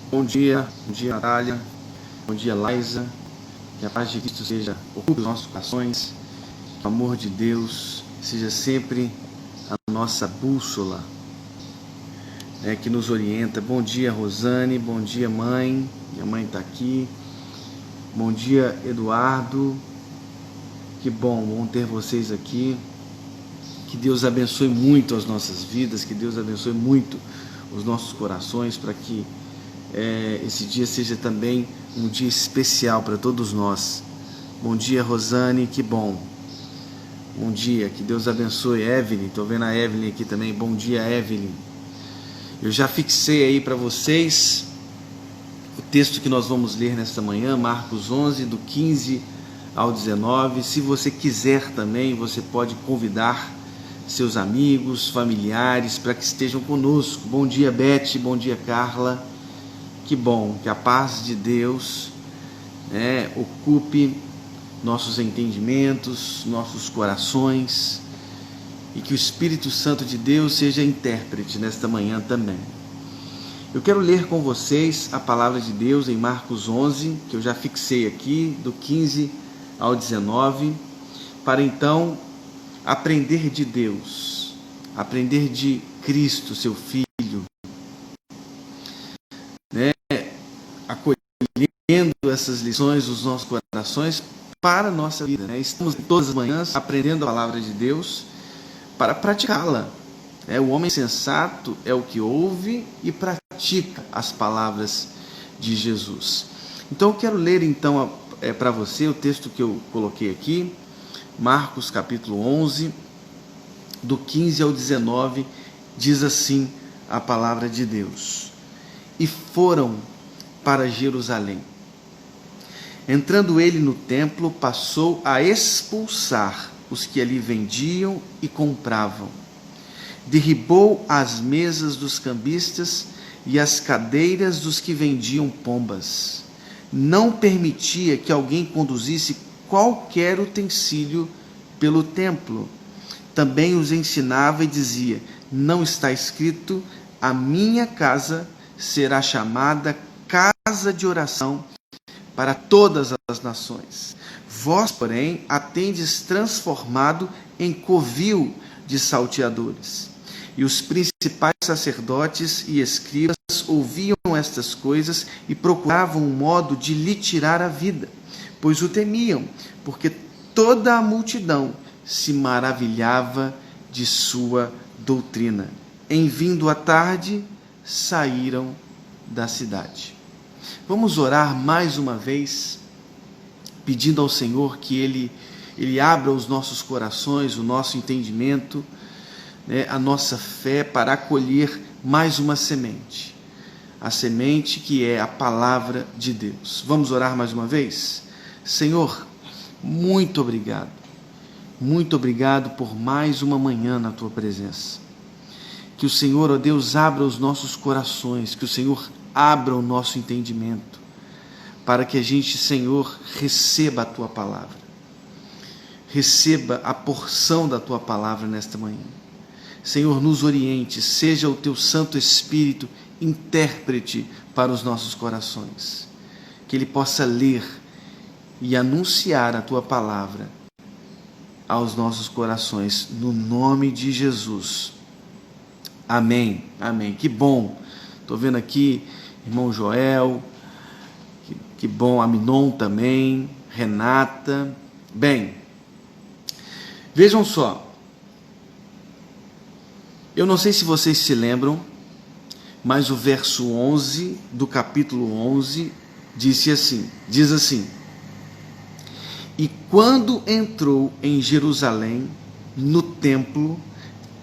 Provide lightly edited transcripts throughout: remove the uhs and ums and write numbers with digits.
Bom dia Natália, bom dia Laisa, que a paz de Cristo ocupe os nossos corações, que o amor de Deus seja sempre a nossa bússola, que nos orienta. Bom dia Rosane, bom dia mãe, minha mãe está aqui, bom dia Eduardo, que bom ter vocês aqui, que Deus abençoe muito as nossas vidas, que Deus abençoe muito os nossos corações, para que esse dia seja também um dia especial para todos nós. Bom dia Rosane, que bom. Bom dia, que Deus abençoe. Evelyn, estou vendo a Evelyn aqui também. Bom dia Evelyn. Eu já fixei aí para vocês o texto que nós vamos ler nesta manhã, Marcos 11, do 15 ao 19. Se você quiser também, você pode convidar seus amigos, familiares, para que estejam conosco. Bom dia Beth, bom dia Carla. Que bom, que a paz de Deus ocupe nossos entendimentos, nossos corações, e que o Espírito Santo de Deus seja intérprete nesta manhã também. Eu quero ler com vocês a palavra de Deus em Marcos 11, que eu já fixei aqui, do 15 ao 19, para então aprender de Deus, aprender de Cristo, seu Filho, acolhendo essas lições nos nossos corações para a nossa vida. Estamos todas as manhãs aprendendo a palavra de Deus para praticá-la. O homem sensato é o que ouve e pratica as palavras de Jesus. Então eu quero ler então para você o texto que eu coloquei aqui, Marcos capítulo 11, do 15 ao 19, diz assim a palavra de Deus: E foram para Jerusalém. Entrando ele no templo, passou a expulsar os que ali vendiam e compravam. Derribou as mesas dos cambistas e as cadeiras dos que vendiam pombas. Não permitia que alguém conduzisse qualquer utensílio pelo templo. Também os ensinava e dizia: Não está escrito, a minha casa será chamada casa de oração para todas as nações. Vós, porém, a tendes transformado em covil de salteadores. E os principais sacerdotes e escribas ouviam estas coisas e procuravam um modo de lhe tirar a vida, pois o temiam, porque toda a multidão se maravilhava de sua doutrina. Em vindo a tarde, saíram da cidade. Vamos orar mais uma vez, pedindo ao Senhor que Ele abra os nossos corações, o nosso entendimento, a nossa fé, para acolher mais uma semente, a semente que é a palavra de Deus. Vamos orar mais uma vez? Senhor, muito obrigado por mais uma manhã na Tua presença. Que o Senhor, ó Deus, abra os nossos corações, que o Senhor abra o nosso entendimento, para que a gente, Senhor, receba a Tua palavra, receba a porção da Tua palavra nesta manhã. Senhor, nos oriente, seja o Teu Santo Espírito intérprete para os nossos corações, que Ele possa ler e anunciar a Tua palavra aos nossos corações, no nome de Jesus. Amém, amém. Que bom, estou vendo aqui irmão Joel, que bom, Aminon também, Renata. Bem, vejam só, eu não sei se vocês se lembram, mas o verso 11 do capítulo 11 diz assim: E quando entrou em Jerusalém, no templo,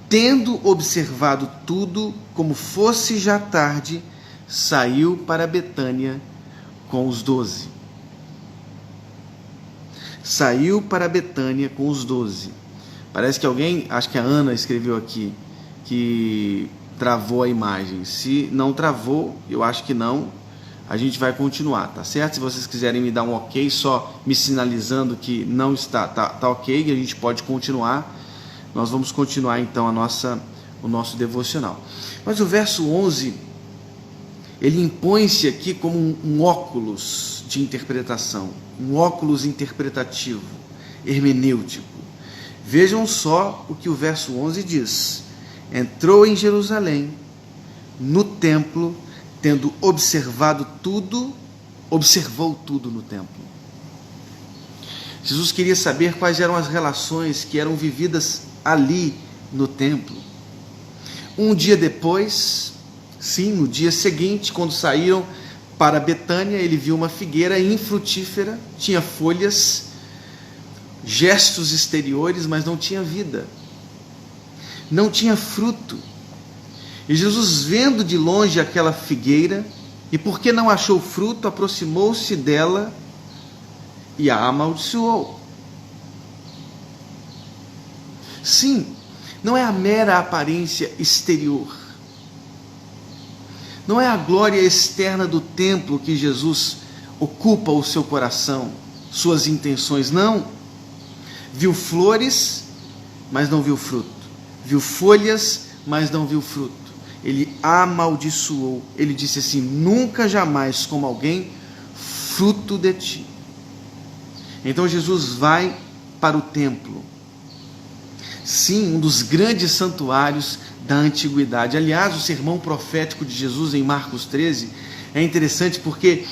tendo observado tudo, como fosse já tarde, saiu para Betânia com os 12. Saiu para Betânia com os 12. Parece que alguém, acho que a Ana escreveu aqui, que travou a imagem. Se não travou, eu acho que não, a gente vai continuar, tá certo? Se vocês quiserem me dar um ok, só me sinalizando que não está, tá ok, a gente pode continuar. Nós vamos continuar então o nosso devocional. Mas o verso 11, ele impõe-se aqui como um óculos de interpretação, um óculos interpretativo, hermenêutico. Vejam só o que o verso 11 diz: entrou em Jerusalém, no templo, tendo observado tudo, observou tudo no templo. Jesus queria saber quais eram as relações que eram vividas ali no templo. Um dia depois, sim, no dia seguinte, quando saíram para Betânia, ele viu uma figueira infrutífera, tinha folhas, gestos exteriores, mas não tinha vida, não tinha fruto. E Jesus, vendo de longe aquela figueira, e porque não achou fruto, aproximou-se dela e a amaldiçoou. Sim, não é a mera aparência exterior, não é a glória externa do templo que Jesus ocupa o seu coração, suas intenções, não. Viu flores, mas não viu fruto. Viu folhas, mas não viu fruto. Ele amaldiçoou. Ele disse assim: nunca jamais como alguém fruto de ti. Então Jesus vai para o templo. Sim, um dos grandes santuários da antiguidade. Aliás, o sermão profético de Jesus em Marcos 13 é interessante porque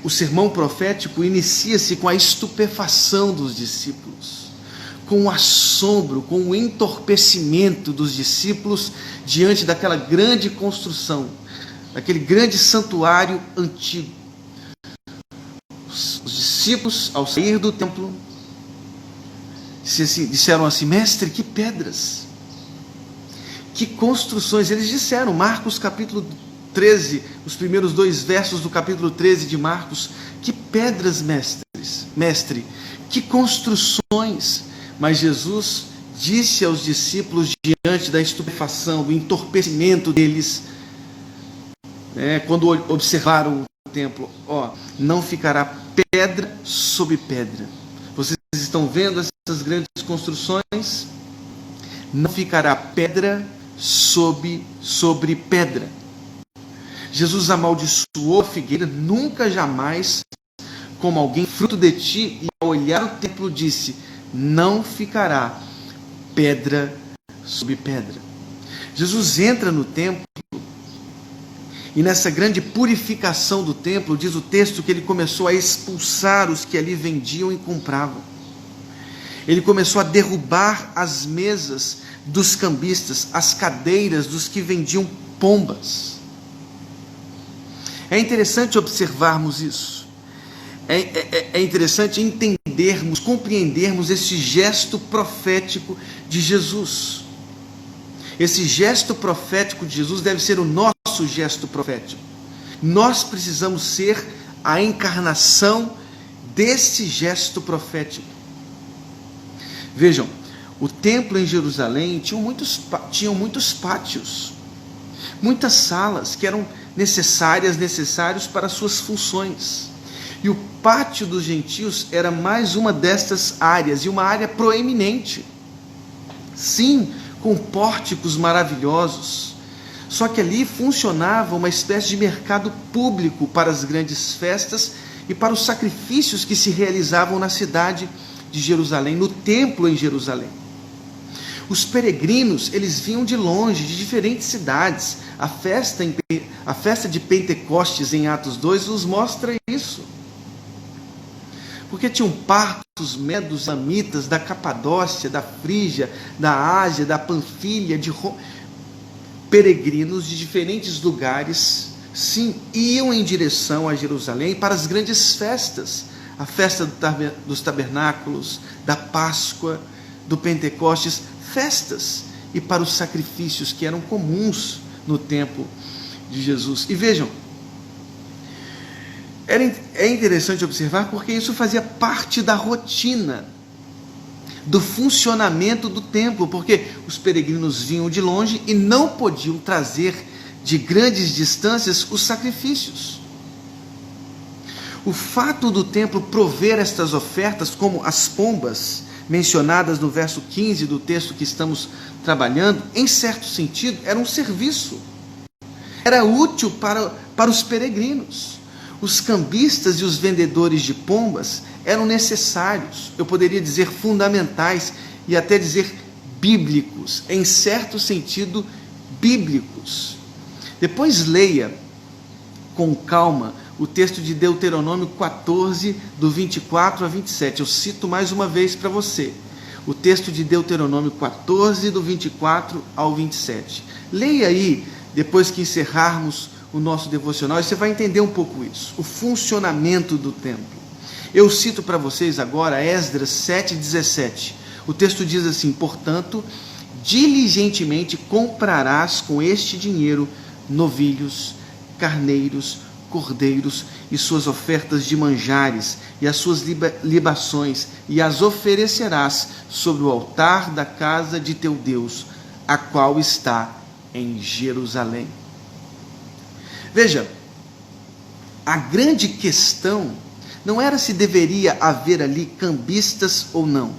o sermão profético inicia-se com a estupefação dos discípulos, com o assombro, com o entorpecimento dos discípulos diante daquela grande construção, daquele grande santuário antigo. Os discípulos, ao sair do templo, disseram assim: mestre, que pedras, que construções. Eles disseram, Marcos capítulo 13, os primeiros 2 versos do capítulo 13 de Marcos: que pedras, mestre, que construções. Mas Jesus disse aos discípulos, diante da estupefação, do entorpecimento deles, quando observaram o templo: não ficará pedra sobre pedra. Vocês estão vendo essas grandes construções? Não ficará pedra sobre pedra. Jesus amaldiçoou a figueira: nunca jamais como alguém fruto de ti. E ao olhar o templo disse: não ficará pedra sobre pedra. Jesus entra no templo, e nessa grande purificação do templo, diz o texto que ele começou a expulsar os que ali vendiam e compravam. Ele começou a derrubar as mesas dos cambistas, as cadeiras dos que vendiam pombas. É interessante observarmos isso. É interessante entendermos, compreendermos esse gesto profético de Jesus. Esse gesto profético de Jesus deve ser o nosso gesto profético. Nós precisamos ser a encarnação desse gesto profético. Vejam, o templo em Jerusalém tinha muitos pátios, muitas salas que eram necessários para suas funções. E o pátio dos gentios era mais uma destas áreas, e uma área proeminente. Sim, com pórticos maravilhosos. Só que ali funcionava uma espécie de mercado público para as grandes festas e para os sacrifícios que se realizavam na cidade de Jerusalém, no templo em Jerusalém. Os peregrinos, eles vinham de longe, de diferentes cidades. A festa de Pentecostes em Atos 2 nos mostra isso. Porque tinham partos, medos, lamitas, da Capadócia, da Frígia, da Ásia, da Panfilha, de peregrinos de diferentes lugares, sim, iam em direção a Jerusalém para as grandes festas. A festa dos tabernáculos, da Páscoa, do Pentecostes, festas, e para os sacrifícios que eram comuns no tempo de Jesus. E vejam, é interessante observar porque isso fazia parte da rotina, do funcionamento do templo, porque os peregrinos vinham de longe e não podiam trazer de grandes distâncias os sacrifícios. O fato do templo prover estas ofertas, como as pombas mencionadas no verso 15 do texto que estamos trabalhando, em certo sentido, era um serviço. Era útil para os peregrinos. Os cambistas e os vendedores de pombas eram necessários, eu poderia dizer fundamentais e até dizer bíblicos, em certo sentido bíblicos. Depois leia com calma o texto de Deuteronômio 14, do 24 a 27. Eu cito mais uma vez para você. O texto de Deuteronômio 14, do 24 ao 27. Leia aí, depois que encerrarmos o nosso devocional, e você vai entender um pouco isso, o funcionamento do templo. Eu cito para vocês agora Esdras 7,17. O texto diz assim: portanto, diligentemente comprarás com este dinheiro novilhos, carneiros, cordeiros e suas ofertas de manjares e as suas libações, e as oferecerás sobre o altar da casa de teu Deus, a qual está em Jerusalém. Veja, a grande questão não era se deveria haver ali cambistas ou não,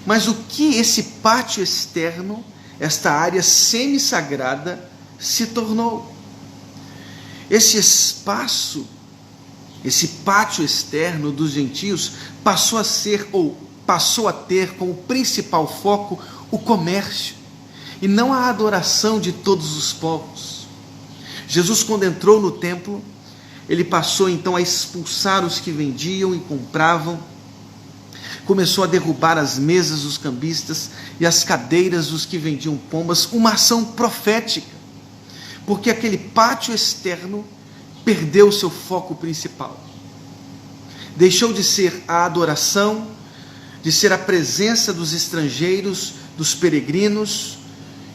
mas o que esse pátio externo, esta área semi-sagrada, se tornou. Esse espaço, esse pátio externo dos gentios passou a ser, ou passou a ter como principal foco o comércio, e não a adoração de todos os povos. Jesus, quando entrou no templo, ele passou então a expulsar os que vendiam e compravam, começou a derrubar as mesas dos cambistas e as cadeiras dos que vendiam pombas, uma ação profética, porque aquele pátio externo perdeu seu foco principal. Deixou de ser a adoração, de ser a presença dos estrangeiros, dos peregrinos,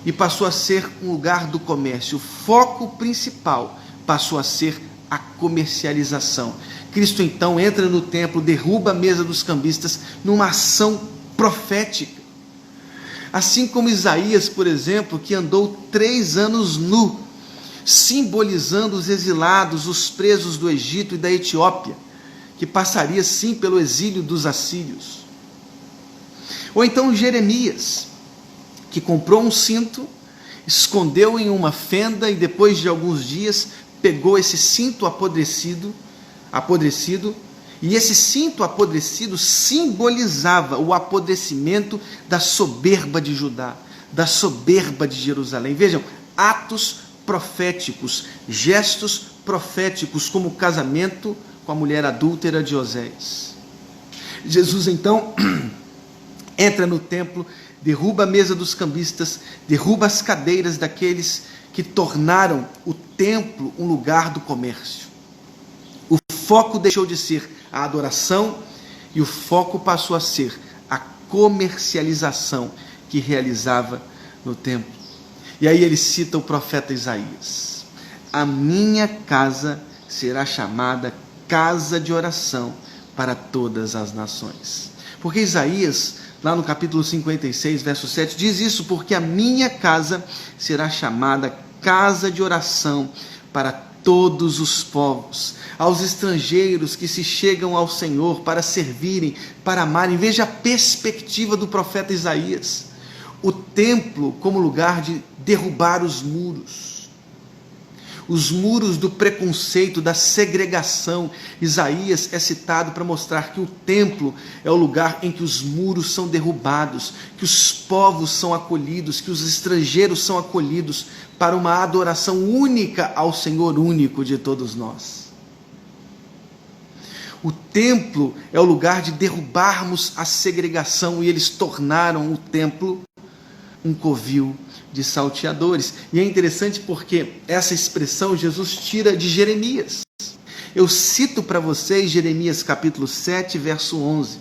e passou a ser um lugar do comércio. O foco principal passou a ser a comercialização. Cristo então entra no templo, derruba a mesa dos cambistas numa ação profética. Assim como Isaías, por exemplo, que andou 3 anos nu, simbolizando os exilados, os presos do Egito e da Etiópia, que passaria sim pelo exílio dos assírios. Ou então Jeremias, que comprou um cinto, escondeu em uma fenda e depois de alguns dias pegou esse cinto apodrecido, e esse cinto apodrecido simbolizava o apodrecimento da soberba de Judá, da soberba de Jerusalém. Vejam, atos proféticos, gestos proféticos, como o casamento com a mulher adúltera de Oséias. Jesus então entra no templo, derruba a mesa dos cambistas, derruba as cadeiras daqueles que tornaram o templo um lugar do comércio. O foco deixou de ser a adoração e o foco passou a ser a comercialização que realizava no templo. E aí ele cita o profeta Isaías: a minha casa será chamada casa de oração para todas as nações. Porque Isaías, lá no capítulo 56, verso 7, diz isso: porque a minha casa será chamada casa de oração para todos os povos, aos estrangeiros que se chegam ao Senhor para servirem, para amarem. Veja a perspectiva do profeta Isaías. O templo como lugar de derrubar os muros do preconceito, da segregação. Isaías é citado para mostrar que o templo é o lugar em que os muros são derrubados, que os povos são acolhidos, que os estrangeiros são acolhidos para uma adoração única ao Senhor único de todos nós. O templo é o lugar de derrubarmos a segregação, e eles tornaram o templo um covil de salteadores. E é interessante porque essa expressão Jesus tira de Jeremias. Eu cito para vocês Jeremias capítulo 7, verso 11.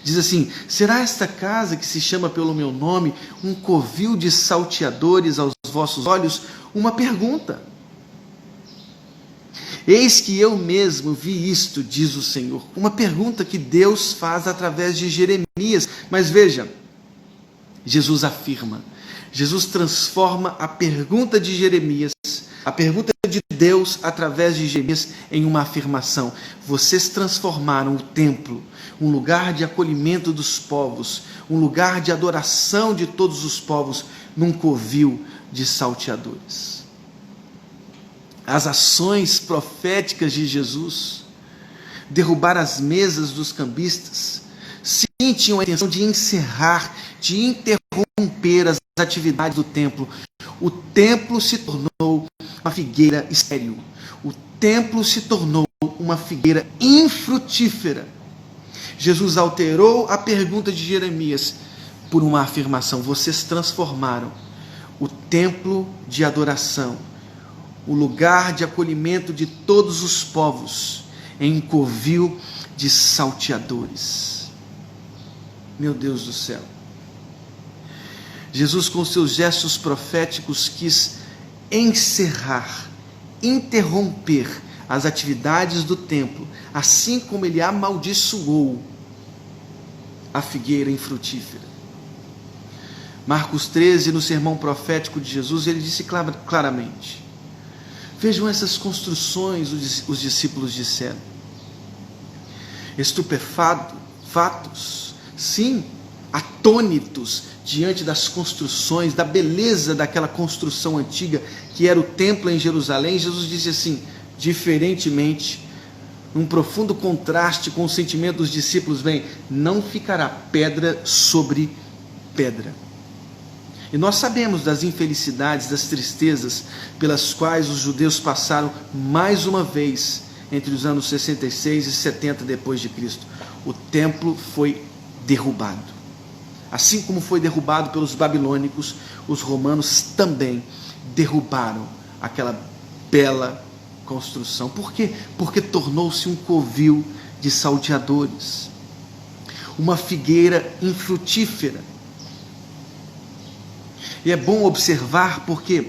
Diz assim: será esta casa que se chama pelo meu nome um covil de salteadores aos vossos olhos? Uma pergunta. Eis que eu mesmo vi isto, diz o Senhor. Uma pergunta que Deus faz através de Jeremias. Mas veja, Jesus afirma, Jesus transforma a pergunta de Jeremias, a pergunta de Deus através de Jeremias, em uma afirmação. Vocês transformaram o templo, um lugar de acolhimento dos povos, um lugar de adoração de todos os povos, num covil de salteadores. as ações proféticas de Jesus, derrubar as mesas dos cambistas, sim, tinham a intenção de encerrar, de interromper as atividades do templo. O templo se tornou uma figueira estéril. O templo se tornou uma figueira infrutífera. Jesus alterou a pergunta de Jeremias por uma afirmação: vocês transformaram o templo de adoração, o lugar de acolhimento de todos os povos, em um covil de salteadores. Meu Deus do céu. Jesus, com seus gestos proféticos, quis encerrar, interromper as atividades do templo, assim como ele amaldiçoou a figueira infrutífera. Marcos 13, no sermão profético de Jesus, ele disse claramente: vejam essas construções, os discípulos disseram. Estupefatos, sim, atônitos diante das construções, da beleza daquela construção antiga que era o templo em Jerusalém, Jesus disse assim, diferentemente, num profundo contraste com o sentimento dos discípulos: bem, não ficará pedra sobre pedra. E nós sabemos das infelicidades, das tristezas pelas quais os judeus passaram mais uma vez entre os anos 66 e 70 depois de Cristo. O templo foi derrubado. Assim como foi derrubado pelos babilônicos, os romanos também derrubaram aquela bela construção. Por quê? Porque tornou-se um covil de salteadores, uma figueira infrutífera. E é bom observar porque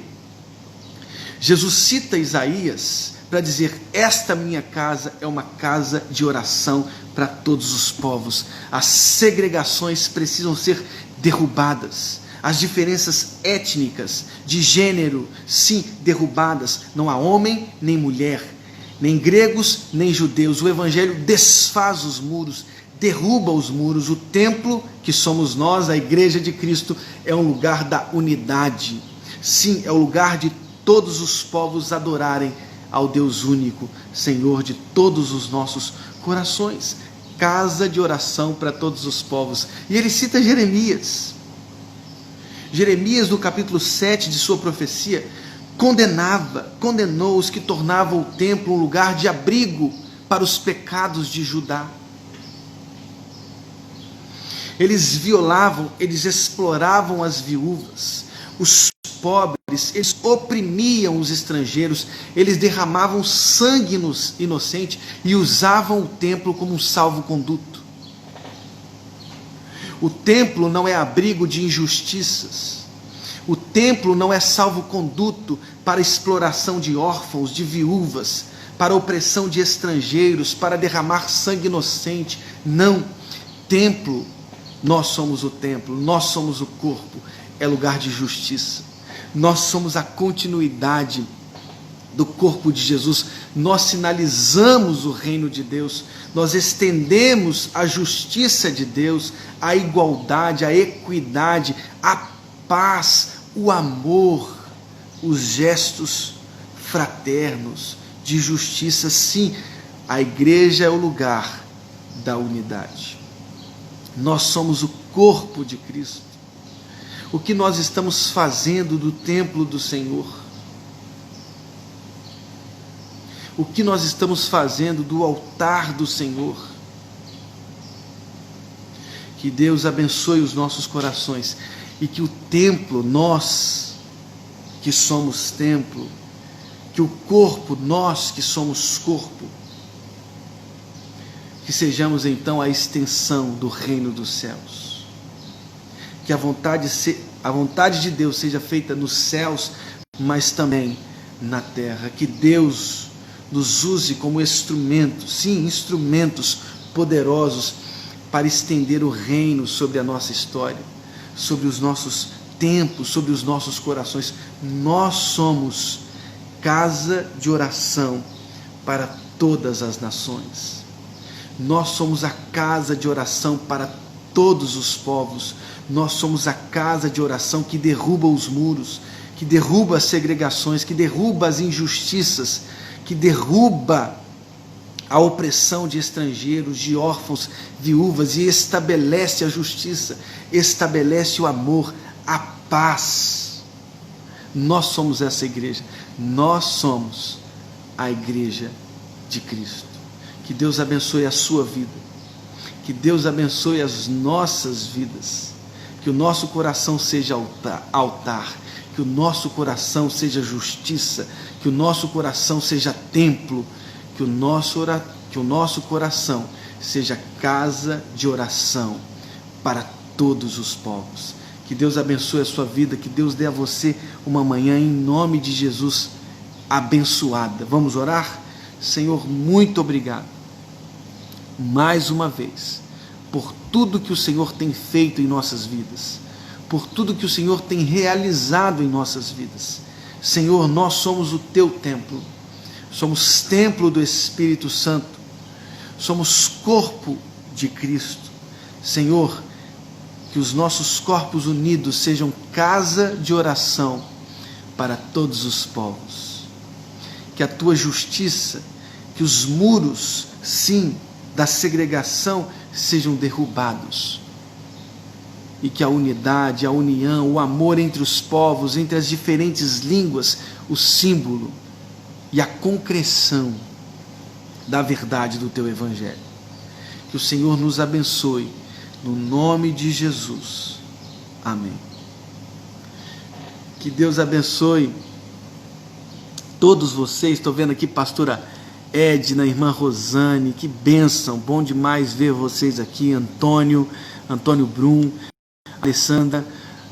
Jesus cita Isaías para dizer: esta minha casa é uma casa de oração para todos os povos. As segregações precisam ser derrubadas, as diferenças étnicas, de gênero, sim, derrubadas. Não há homem nem mulher, nem gregos nem judeus. O Evangelho desfaz os muros, derruba os muros. O templo, que somos nós, a Igreja de Cristo, é um lugar da unidade. Sim, é o lugar de todos os povos adorarem ao Deus único, Senhor de todos os nossos corações. Casa de oração para todos os povos. E ele cita Jeremias. Jeremias, no capítulo 7 de sua profecia, condenou os que tornavam o templo um lugar de abrigo para os pecados de Judá. Eles violavam, eles exploravam as viúvas, os pobres, eles oprimiam os estrangeiros, eles derramavam sangue inocente e usavam o templo como um salvo-conduto. O templo não é abrigo de injustiças. O templo não é salvo-conduto para exploração de órfãos, de viúvas, para opressão de estrangeiros, para derramar sangue inocente. Não. Templo, nós somos o templo, nós somos o corpo, é lugar de justiça. Nós somos a continuidade do corpo de Jesus. Nós sinalizamos o reino de Deus, nós estendemos a justiça de Deus, a igualdade, a equidade, a paz, o amor, os gestos fraternos de justiça. Sim, a igreja é o lugar da unidade. Nós somos o corpo de Cristo. O que nós estamos fazendo do templo do Senhor? O que nós estamos fazendo do altar do Senhor? Que Deus abençoe os nossos corações e que o templo, nós que somos templo, que o corpo, nós que somos corpo, que sejamos então a extensão do reino dos céus. Que a vontade de Deus seja feita nos céus, mas também na terra. Que Deus nos use como instrumentos, sim, instrumentos poderosos para estender o reino sobre a nossa história, sobre os nossos tempos, sobre os nossos corações. Nós somos casa de oração para todas as nações. Nós somos a casa de oração para todos os povos. Nós somos a casa de oração que derruba os muros, que derruba as segregações, que derruba as injustiças, que derruba a opressão de estrangeiros, de órfãos, viúvas, e estabelece a justiça, estabelece o amor, a paz. Nós somos essa igreja, nós somos a igreja de Cristo. Que Deus abençoe a sua vida, que Deus abençoe as nossas vidas, que o nosso coração seja altar, que o nosso coração seja justiça, que o nosso coração seja templo, que o nosso coração seja casa de oração para todos os povos. Que Deus abençoe a sua vida, que Deus dê a você uma manhã em nome de Jesus abençoada. Vamos orar? Senhor, muito obrigado mais uma vez por tudo que o Senhor tem feito em nossas vidas, por tudo que o Senhor tem realizado em nossas vidas. Senhor, nós somos o teu templo, somos templo do Espírito Santo, somos corpo de Cristo. Senhor, que os nossos corpos unidos sejam casa de oração para todos os povos. Que a tua justiça, que os muros, sim, da segregação sejam derrubados. E que a unidade, a união, o amor entre os povos, entre as diferentes línguas, o símbolo e a concreção da verdade do teu Evangelho. Que o Senhor nos abençoe, no nome de Jesus. Amém. Que Deus abençoe todos vocês. Estou vendo aqui pastora Edna, irmã Rosane, que bênção, bom demais ver vocês aqui, Antônio Brum, Alessandra,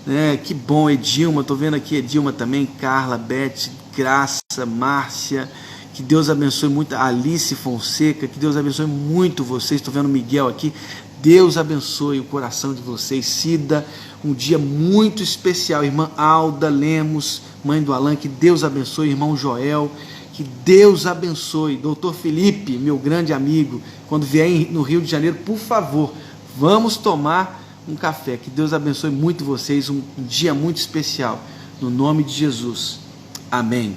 né? Que bom, Edilma, estou vendo aqui Edilma também, Carla, Beth, Graça, Márcia, que Deus abençoe muito, Alice Fonseca, que Deus abençoe muito vocês, estou vendo Miguel aqui, Deus abençoe o coração de vocês. Cida, um dia muito especial, irmã Alda Lemos, mãe do Alan, que Deus abençoe, irmão Joel, que Deus abençoe, doutor Felipe, meu grande amigo, quando vier no Rio de Janeiro, por favor, vamos tomar um café, que Deus abençoe muito vocês, um dia muito especial, no nome de Jesus, amém.